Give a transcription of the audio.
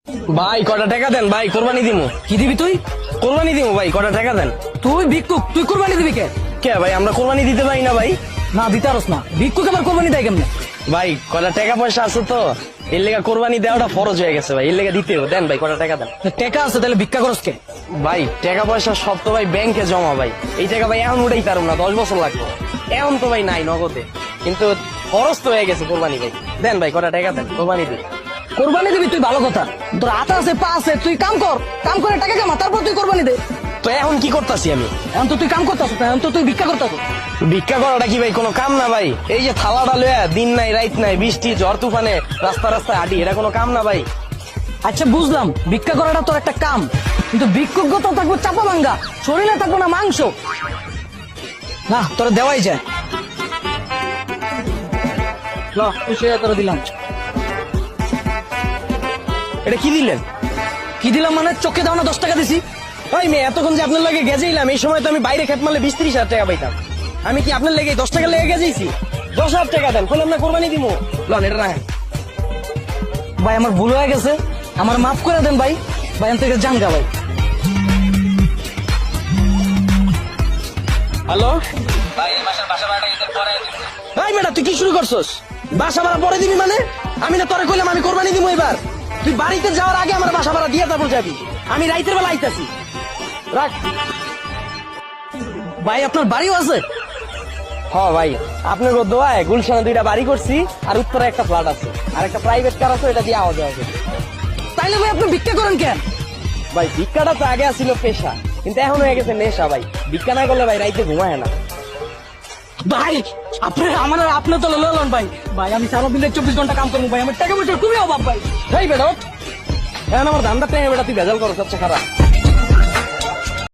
ভাই কটা টাকা দেন ভাই, কোরবানি দিমু। কি দিবি তুই? কোরবানি দিমু ভাই, কটা টাকা দেন। তুই ভিক্ষুক, তুই কোরবানি দিবি কে? কে ভাই, আমরা কোরবানি দিতে পারি না ভাই। না দিতে পারস না, ভিক্ষুক আবার কোরবানি দেয় কেমনে? ভাই কটা টাকা পয়সা আছে তো, এর লেগে কোরবানি দেওয়াটা ফরজ হয়ে গেছে ভাই, এর লেগে দিতে হবে। দেন ভাই কটা টাকা দেন। টাকা আছে তাহলে ভিক্ষা করস কে? ভাই টাকা পয়সা সব তো ভাই ব্যাংকে জমা ভাই, এই টাকা ভাই এখন উঠাই পারবো না, 10 বছর লাগবে। এখন তো ভাই নাই নগদে, কিন্তু খরচ তো হয়ে গেছে কোরবানি ভাই। দেন ভাই কটা টাকা দেন, কোরবানি দিন। কোরবানি দিবি তুই ভালো কথা, তোর হাত আছে পা আছে, তুই কাম কর, কাম করে টাকা কামা, তারপর তুই কোরবানি দে। তো এখন কি করতেছি আমি? এখন তো তুই কাম করতেছ না, এখন তো তুই ভিক্ষা করতেছ। ভিক্ষা করাটা কি ভাই কোনো কাম না ভাই? এই যে থালাটা লয়া দিন নাই রাত নাই, বৃষ্টি ঝড় তুফানে রাস্তা রাস্তায় হাঁটি, এটা কোনো কাম না ভাই। আচ্ছা বুঝলাম ভিক্ষা করাটা তোর একটা কাম, কিন্তু ভিক্ষুকতা থাকবো চাপা ভাঙ্গা, শরীরে থাকবো না মাংস। না তোর দেওয়াই যায়। ল তুই সে তোর দিলাম। এটা কি দিলেন? কি দিলাম মানে চোখে দাও না, 10 টাকা দিছি। ভাই মেয়ে এতক্ষণ যে আপনার লাগে গেজেইলাম, এই সময় তো আমি বাইরে খেত মারলে 20-30 হাজার টাকা পাইতাম। আমি কি আপনার লেগে 10 টাকা লেগে গেছেছি? 10,000 টাকা দেন, বললাম না কোরবানি দিব। লন এটা রাখেন। ভাই আমার ভুল হয়ে গেছে, আমার মাফ করে দেন ভাই। ভাই আমি থেকে জানগা ভাই। হ্যালো ভাই, বেটা তুই কি শুরু করছস? বাসা ভাড়া পরে দিবি মানে? আমি না তোরে কইলাম আমি কোরবানি দিব এবার। তুই বাড়িতে যাওয়ার আগে আমার বাসা ভাড়া দিয়ে তারপর যাবি। আমি রাইতের বেলা আইতাছি, রাখ। ভাই আপনার বাড়িও আছে? হ ভাই, আপনার দোয়ায় গুলশানে 2টা বাড়ি করছি, আর উত্তরে একটা ফ্ল্যাট আছে, আর একটা প্রাইভেট কার আছে, এটা দিয়ে আওয়া যাওয়া যাবে। তাইলে ভাই আপনি ভিক্ষা করেন কেন? ভাই ভিক্ষাটা তো আগে ছিল পেশা, কিন্তু এখন হয়ে গেছে নেশা ভাই। ভিক্ষা না করলে ভাই রাইতে ঘুমায় না। ভাই আপনি তো লন ভাই। ভাই আমি সারাদিনে 24 ঘন্টা কাম করবো ভাই, আমার টাকা পয়সা খুবই অভাব ভাই। ভাই বেটা ওঠ। এখন আমার ধান্দা টেনে বেটা তুই ভেজাল করো, সবচেয়ে খারাপ।